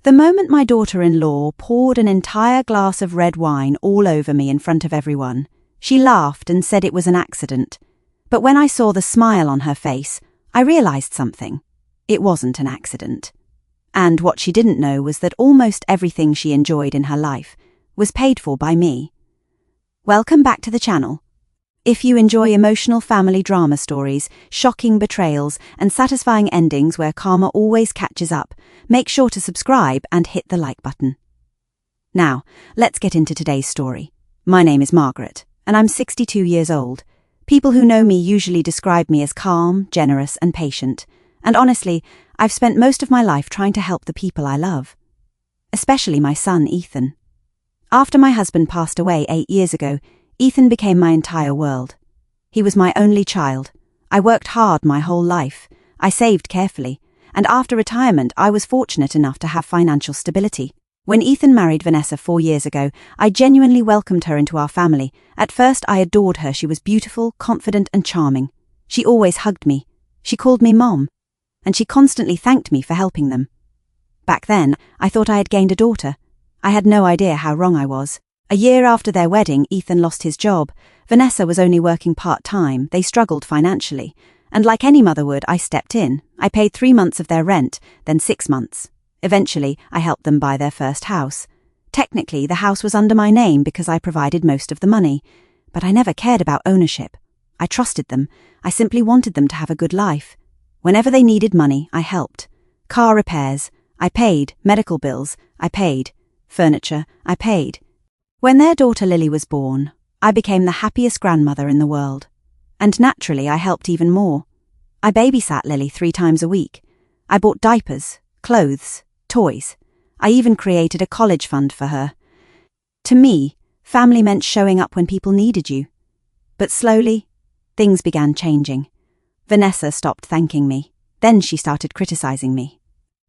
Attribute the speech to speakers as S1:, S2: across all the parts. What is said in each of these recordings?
S1: The moment my daughter-in-law poured an entire glass of red wine all over me in front of everyone, she laughed and said it was an accident. But when I saw the smile on her face, I realized something. It wasn't an accident. And what she didn't know was that almost everything she enjoyed in her life was paid for by me. Welcome back to the channel. If you enjoy emotional family drama stories, shocking betrayals, and satisfying endings where karma always catches up, make sure to subscribe and hit the like button. Now, let's get into today's story. My name is Margaret, and I'm 62 years old. People who know me usually describe me as calm, generous, and patient. And honestly, I've spent most of my life trying to help the people I love. Especially my son, Ethan. After my husband passed away 8 years ago, Ethan became my entire world. He was my only child. I worked hard my whole life. I saved carefully. And after retirement, I was fortunate enough to have financial stability. When Ethan married Vanessa 4 years ago, I genuinely welcomed her into our family. At first, I adored her. She was beautiful, confident, and charming. She always hugged me. She called me Mom. And she constantly thanked me for helping them. Back then, I thought I had gained a daughter. I had no idea how wrong I was. A year after their wedding, Ethan lost his job. Vanessa was only working part-time. They struggled financially. And like any mother would, I stepped in. I paid 3 months of their rent, then 6 months. Eventually, I helped them buy their first house. Technically, the house was under my name because I provided most of the money. But I never cared about ownership. I trusted them. I simply wanted them to have a good life. Whenever they needed money, I helped. Car repairs, I paid. Medical bills, I paid. Furniture, I paid. When their daughter Lily was born, I became the happiest grandmother in the world. And naturally, I helped even more. I babysat Lily 3 times a week. I bought diapers, clothes, toys. I even created a college fund for her. To me, family meant showing up when people needed you. But slowly, things began changing. Vanessa stopped thanking me. Then she started criticizing me.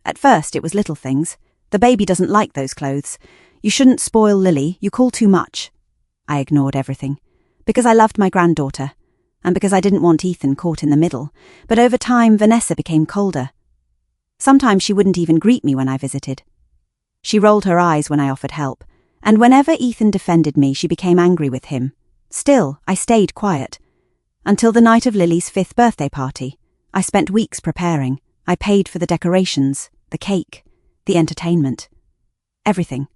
S1: At first, it was little things. The baby doesn't like those clothes. You shouldn't spoil Lily, you call too much. I ignored everything. Because I loved my granddaughter. And because I didn't want Ethan caught in the middle. But over time, Vanessa became colder. Sometimes she wouldn't even greet me when I visited. She rolled her eyes when I offered help. And whenever Ethan defended me, she became angry with him. Still, I stayed quiet. Until the night of Lily's 5th birthday party. I spent weeks preparing. I paid for the decorations, the cake, the entertainment. Everything.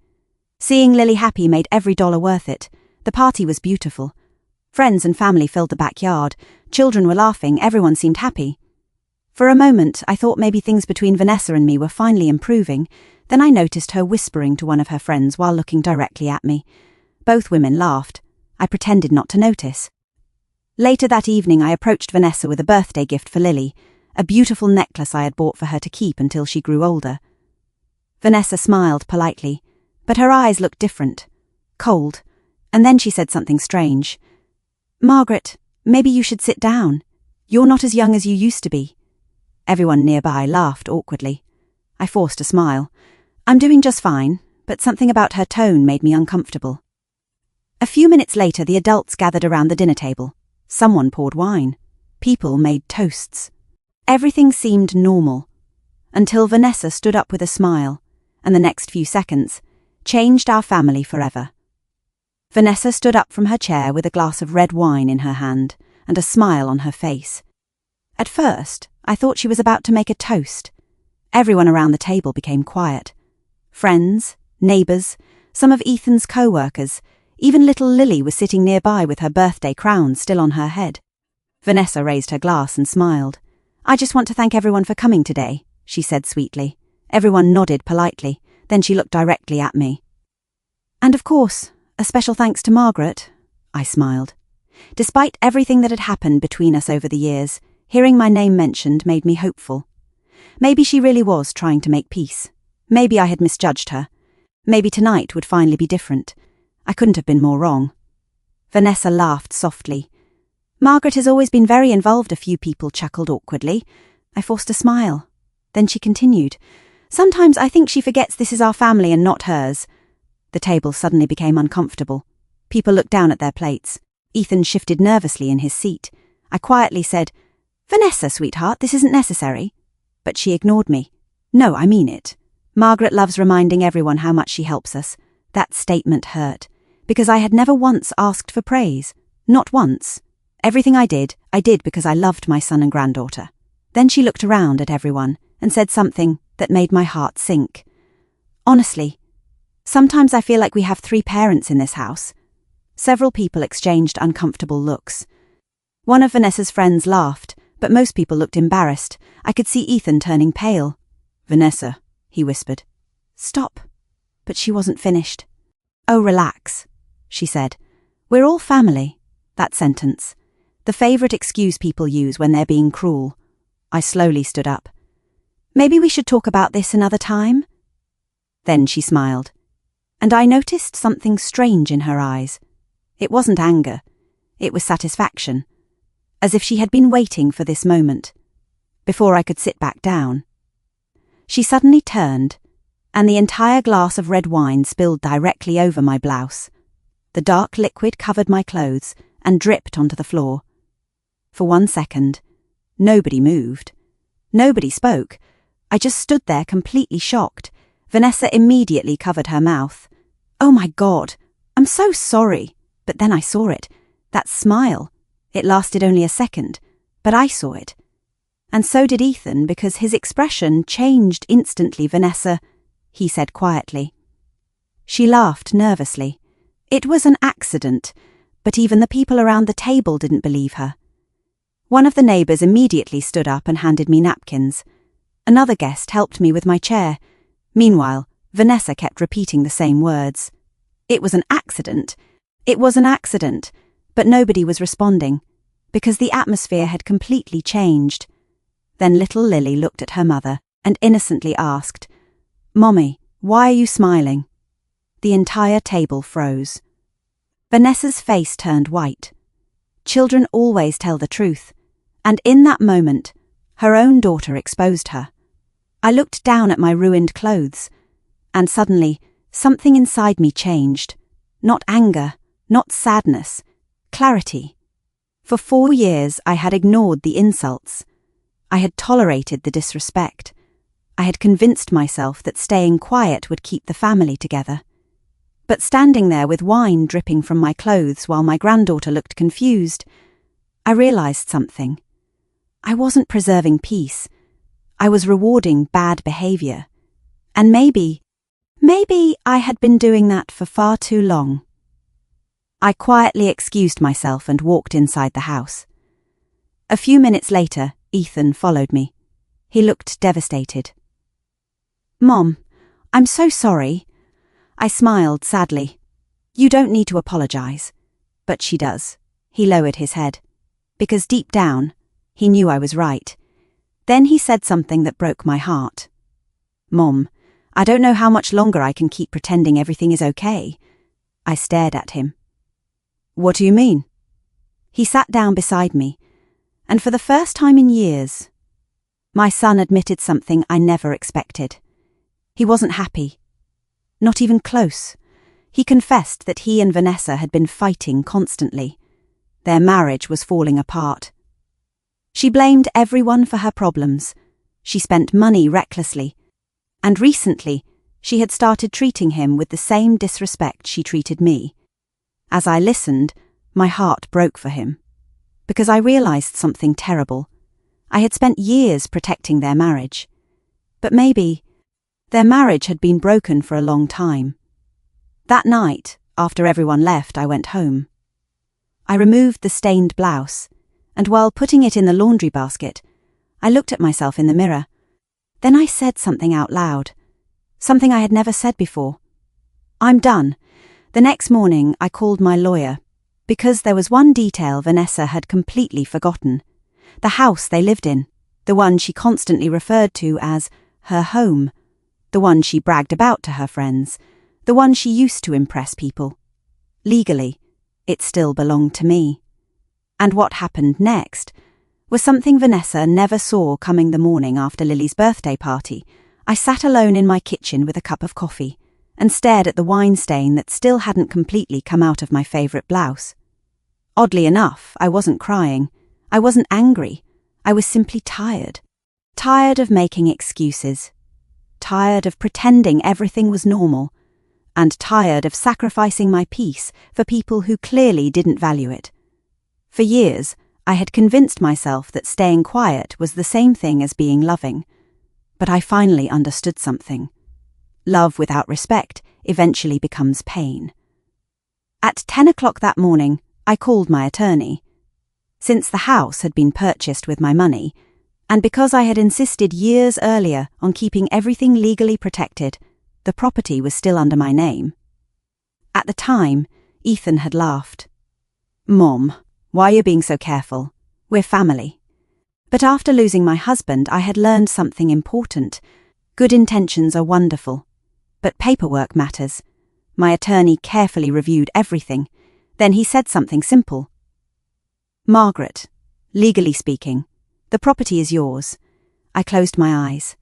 S1: Seeing Lily happy made every dollar worth it. The party was beautiful. Friends and family filled the backyard. Children were laughing. Everyone seemed happy. For a moment, I thought maybe things between Vanessa and me were finally improving. Then I noticed her whispering to one of her friends while looking directly at me. Both women laughed. I pretended not to notice. Later that evening, I approached Vanessa with a birthday gift for Lily, a beautiful necklace I had bought for her to keep until she grew older. Vanessa smiled politely, but her eyes looked different, cold, and then she said something strange. "Margaret, maybe you should sit down. You're not as young as you used to be." Everyone nearby laughed awkwardly. I forced a smile. I'm doing just fine, but something about her tone made me uncomfortable. A few minutes later, the adults gathered around the dinner table. Someone poured wine. People made toasts. Everything seemed normal, until Vanessa stood up with a smile, and the next few seconds changed our family forever. Vanessa stood up from her chair with a glass of red wine in her hand and a smile on her face. At first, I thought she was about to make a toast. Everyone around the table became quiet. Friends, neighbours, some of Ethan's co-workers, even little Lily was sitting nearby with her birthday crown still on her head. Vanessa raised her glass and smiled. "I just want to thank everyone for coming today," she said sweetly. Everyone nodded politely. Then she looked directly at me. "And of course, a special thanks to Margaret," I smiled. Despite everything that had happened between us over the years, hearing my name mentioned made me hopeful. Maybe she really was trying to make peace. Maybe I had misjudged her. Maybe tonight would finally be different. I couldn't have been more wrong. Vanessa laughed softly. "Margaret has always been very involved," a few people chuckled awkwardly. I forced a smile. Then she continued. "Sometimes I think she forgets this is our family and not hers." The table suddenly became uncomfortable. People looked down at their plates. Ethan shifted nervously in his seat. I quietly said, "Vanessa, sweetheart, this isn't necessary." But she ignored me. "No, I mean it. Margaret loves reminding everyone how much she helps us. That statement hurt, because I had never once asked for praise. Not once. Everything I did because I loved my son and granddaughter. Then she looked around at everyone and said something that made my heart sink. Honestly, sometimes I feel like we have 3 parents in this house. Several people exchanged uncomfortable looks. One of Vanessa's friends laughed, but most people looked embarrassed. I could see Ethan turning pale. "Vanessa," he whispered. "Stop." But she wasn't finished. "Oh, relax," she said. "We're all family." That sentence. The favourite excuse people use when they're being cruel. I slowly stood up. "Maybe we should talk about this another time?" Then she smiled, and I noticed something strange in her eyes. It wasn't anger. It was satisfaction, as if she had been waiting for this moment, before I could sit back down. She suddenly turned, and the entire glass of red wine spilled directly over my blouse. The dark liquid covered my clothes and dripped onto the floor. For 1 second, nobody moved. Nobody spoke. I just stood there completely shocked. Vanessa immediately covered her mouth. "Oh my God, I'm so sorry." But then I saw it. That smile. It lasted only a second, but I saw it. And so did Ethan, because his expression changed instantly. "Vanessa," he said quietly. She laughed nervously. It was an accident, but even the people around the table didn't believe her. One of the neighbours immediately stood up and handed me napkins. Another guest helped me with my chair. Meanwhile, Vanessa kept repeating the same words. It was an accident. It was an accident, but nobody was responding, because the atmosphere had completely changed. Then little Lily looked at her mother and innocently asked, "Mommy, why are you smiling?" The entire table froze. Vanessa's face turned white. Children always tell the truth, and in that moment, her own daughter exposed her. I looked down at my ruined clothes, and suddenly, something inside me changed. Not anger, not sadness, clarity. For 4 years I had ignored the insults. I had tolerated the disrespect. I had convinced myself that staying quiet would keep the family together. But standing there with wine dripping from my clothes while my granddaughter looked confused, I realised something. I wasn't preserving peace. I was rewarding bad behaviour. And maybe I had been doing that for far too long. I quietly excused myself and walked inside the house. A few minutes later, Ethan followed me. He looked devastated. "Mom, I'm so sorry." I smiled sadly. "You don't need to apologise." But she does. He lowered his head. Because deep down, he knew I was right. Then he said something that broke my heart. "Mom, I don't know how much longer I can keep pretending everything is okay." I stared at him. "What do you mean?" He sat down beside me, and for the first time in years, my son admitted something I never expected. He wasn't happy. Not even close. He confessed that he and Vanessa had been fighting constantly. Their marriage was falling apart. She blamed everyone for her problems. She spent money recklessly. And recently, she had started treating him with the same disrespect she treated me. As I listened, my heart broke for him. Because I realised something terrible. I had spent years protecting their marriage. But maybe their marriage had been broken for a long time. That night, after everyone left, I went home. I removed the stained blouse, and while putting it in the laundry basket, I looked at myself in the mirror. Then I said something out loud. Something I had never said before. "I'm done." The next morning, I called my lawyer, because there was one detail Vanessa had completely forgotten. The house they lived in, the one she constantly referred to as her home, the one she bragged about to her friends, the one she used to impress people. Legally, it still belonged to me. And what happened next was something Vanessa never saw coming the morning after Lily's birthday party. I sat alone in my kitchen with a cup of coffee and stared at the wine stain that still hadn't completely come out of my favourite blouse. Oddly enough, I wasn't crying. I wasn't angry. I was simply tired. Tired of making excuses. tired of pretending everything was normal, and tired of sacrificing my peace for people who clearly didn't value it. For years, I had convinced myself that staying quiet was the same thing as being loving, but I finally understood something. Love without respect eventually becomes pain. At 10 o'clock that morning, I called my attorney. Since the house had been purchased with my money, and because I had insisted years earlier on keeping everything legally protected, the property was still under my name. At the time, Ethan had laughed. "Mom, why are you being so careful? We're family." But after losing my husband, I had learned something important. Good intentions are wonderful, but paperwork matters. My attorney carefully reviewed everything. Then he said something simple. "Margaret, legally speaking, the property is yours." I closed my eyes.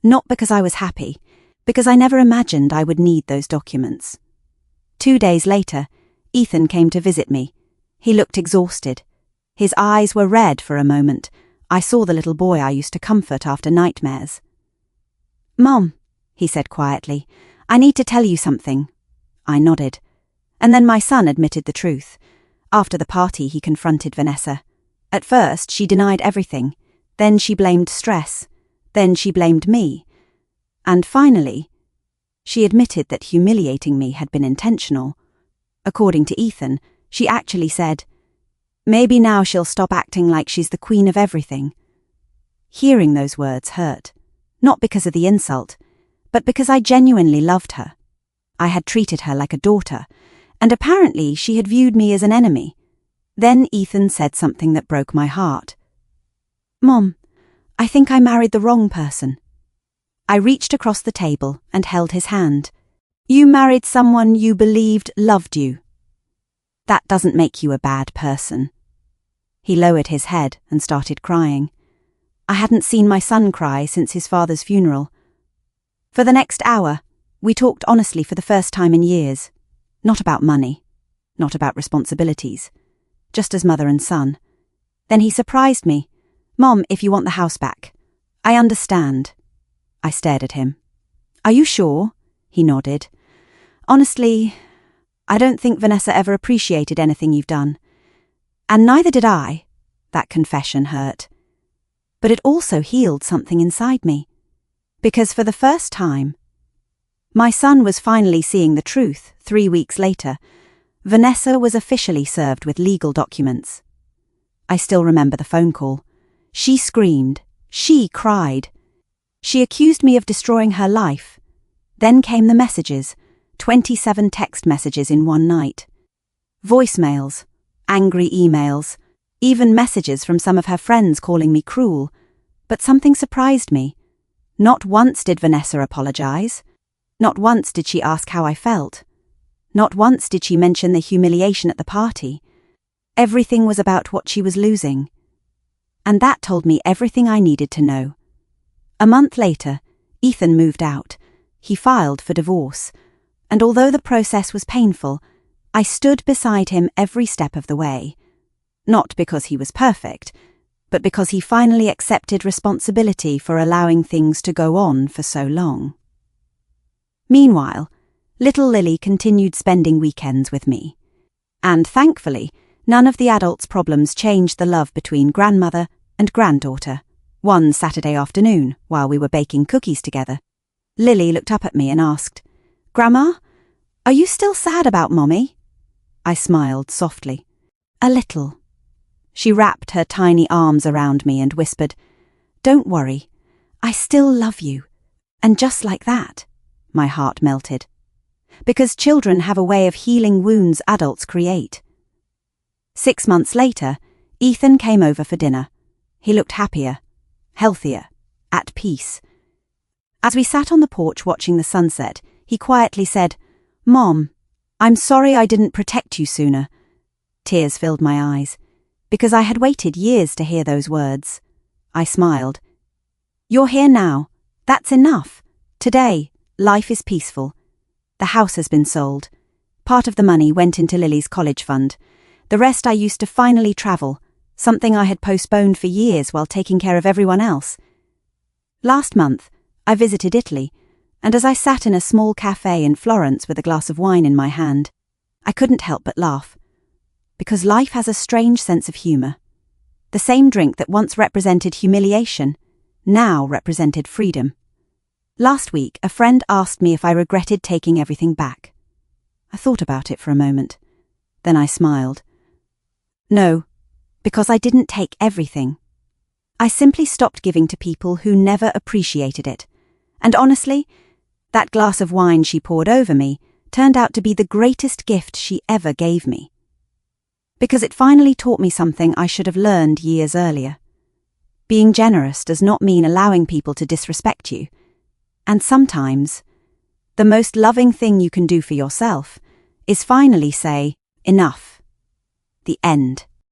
S1: Not because I was happy, because I never imagined I would need those documents. 2 days later, Ethan came to visit me. He looked exhausted. His eyes were red for a moment. I saw the little boy I used to comfort after nightmares. "Mom," he said quietly, "I need to tell you something." I nodded. And then my son admitted the truth. After the party, he confronted Vanessa. At first, she denied everything. Then she blamed stress. Then she blamed me. And finally, she admitted that humiliating me had been intentional. According to Ethan, she actually said, "Maybe now she'll stop acting like she's the queen of everything." Hearing those words hurt, not because of the insult, but because I genuinely loved her. I had treated her like a daughter, and apparently she had viewed me as an enemy. Then Ethan said something that broke my heart. "Mom, I think I married the wrong person." I reached across the table and held his hand. "You married someone you believed loved you. That doesn't make you a bad person." He lowered his head and started crying. I hadn't seen my son cry since his father's funeral. For the next hour, we talked honestly for the first time in years. Not about money, not about responsibilities, just as mother and son. Then he surprised me. "Mom, if you want the house back." "I understand." I stared at him. "Are you sure?" He nodded. "Honestly, I don't think Vanessa ever appreciated anything you've done. And neither did I." That confession hurt. But it also healed something inside me. Because for the first time, my son was finally seeing the truth. 3 weeks later, Vanessa was officially served with legal documents. I still remember the phone call. She screamed. She cried. She accused me of destroying her life. Then came the messages, 27 text messages in one night. Voicemails, angry emails, even messages from some of her friends calling me cruel. But something surprised me. Not once did Vanessa apologize. Not once did she ask how I felt. Not once did she mention the humiliation at the party. Everything was about what she was losing. And that told me everything I needed to know. A month later, Ethan moved out. He filed for divorce. And although the process was painful, I stood beside him every step of the way. Not because he was perfect, but because he finally accepted responsibility for allowing things to go on for so long. Meanwhile, little Lily continued spending weekends with me. And thankfully, none of the adults' problems changed the love between grandmother and granddaughter. One Saturday afternoon, while we were baking cookies together, Lily looked up at me and asked, "Grandma, are you still sad about Mommy?" I smiled softly. "A little." She wrapped her tiny arms around me and whispered, "Don't worry, I still love you." And just like that, my heart melted. Because children have a way of healing wounds adults create. 6 months later, Ethan came over for dinner. He looked happier, healthier, at peace. As we sat on the porch watching the sunset, he quietly said, "Mom, I'm sorry I didn't protect you sooner." Tears filled my eyes, because I had waited years to hear those words. I smiled. "You're here now. That's enough. Today, life is peaceful. The house has been sold. Part of the money went into Lily's college fund. The rest I used to finally travel, something I had postponed for years while taking care of everyone else. Last month, I visited Italy, and as I sat in a small cafe in Florence with a glass of wine in my hand, I couldn't help but laugh. Because life has a strange sense of humour. The same drink that once represented humiliation now represented freedom. Last week, a friend asked me if I regretted taking everything back. I thought about it for a moment. Then I smiled. No, because I didn't take everything. I simply stopped giving to people who never appreciated it. And honestly, that glass of wine she poured over me turned out to be the greatest gift she ever gave me. Because it finally taught me something I should have learned years earlier. Being generous does not mean allowing people to disrespect you. And sometimes, the most loving thing you can do for yourself is finally say, enough. The end.